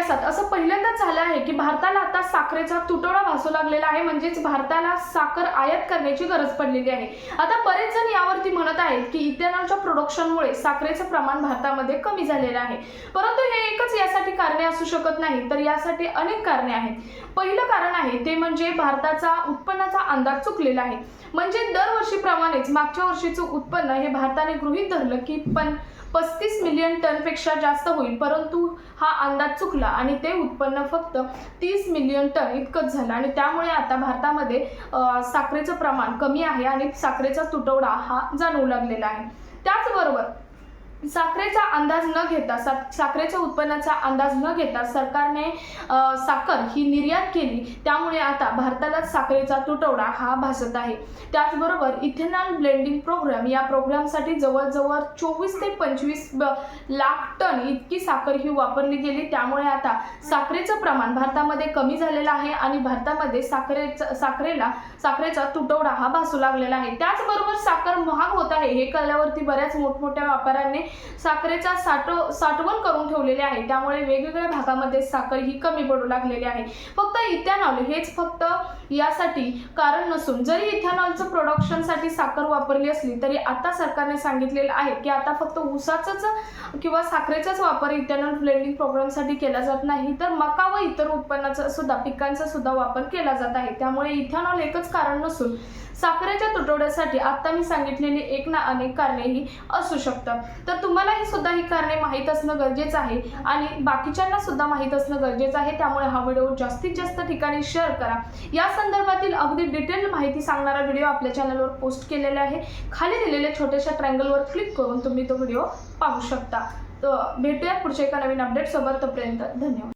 इतिहासात असं पहिल्यांदाच झालं आहे की भारताला आता साखरेचा तुटवडा भासू लागलेला आहे, म्हणजेच भारताला साखर आयात करण्याची गरज पडलेली आहे। आता बरेच जण यावरती म्हणत आहेत की इथेनॉलच्या प्रोडक्शनमुळे साखरेचं प्रमाण भारतामध्ये कमी झालेलं आहे, परंतु हे एकच यासाठी कारणे असू शकत नाही, तर यासाठी अनेक कारणे आहेत। पहिलं कारण आहे ते म्हणजे भारताचा उत्पन्नाचा अंदाज चुकलेला आहे। म्हणजे दरवर्षीप्रमाणेच मागच्या वर्षीचं उत्पन्न हे भारताने गृहीत धरलं की 35 मिलियन टनपेक्षा जास्त होईल, परंतु हा अंदाज चुकला आणि ते उत्पन्न फक्त 30 मिलियन टन इतकंच झालं आणि त्यामुळे आता भारतामध्ये साखरेचं प्रमाण कमी आहे आणि साखरेचा तुटवडा हा जाणवू लागलेला आहे। त्याचबरोबर साखरेचा अंदाज न घेता साखरेच्या उत्पन्नाचा अंदाज न घेता सरकारने साखर ही निर्यात केली, त्यामुळे आता भारताला साखरेचा तुटवडा हा भासत आहे। त्याचबरोबर इथेनॉल ब्लेंडिंग प्रोग्राम या प्रोग्रामसाठी जवळजवळ 24 ते 25 लाख टन इतकी साखर ही वापरली गेली, त्यामुळे आता साखरेचं प्रमाण भारतामध्ये कमी झालेलं आहे आणि भारतामध्ये साखरेचा तुटवडा हा भासू लागलेला आहे। त्याचबरोबर साखर महाग होत आहे हे कळल्यावरती बऱ्याच मोठमोठ्या व्यापाऱ्यांनी साखरेचा साठवण करून ठेवलेले आहे, त्यामुळे वेगवेगळ्या भागामध्ये साखर ही कमी पडू लागलेली आहे। फक्त इथेनॉल हेच फक्त यासाठी कारण नसून जरी इथेनॉलचं प्रोडक्शनसाठी साखर वापरली असली तरी आता सरकारने सांगितलेलं आहे की आता फक्त ऊसाचाच किंवा साखरेचाच वापर इथेनॉल ब्लेंडिंग प्रोग्रामसाठी केला जात नाही, तर मका व इतर उत्पन्नाचा सुद्धा पिकांचा सुद्धा वापर केला जात आहे। त्यामुळे इथेनॉल एकच कारण नसून साखरेच्या तुटवड्यासाठी आता मी सांगितलेली एक ना अनेक कारणेही असू शकतात। तर तुम्हाला ही सुद्धा ही कारणे माहीत असणं गरजेचं आहे आणि बाकीच्यांना सुद्धा माहीत असणं गरजेचं आहे, त्यामुळे हा व्हिडिओ जास्तीत जास्त ठिकाणी शेअर करा। या संदर्भातील अगदी डिटेल माहिती सांगणारा व्हिडिओ आपल्या चॅनलवर पोस्ट केलेला आहे, खाली दिलेल्या छोट्याशा ट्रायंगलवर क्लिक करून तुम्ही तो व्हिडिओ पाहू शकता। तर भेटूया पुढच्या एका नवीन अपडेट सोबत, तोपर्यंत धन्यवाद।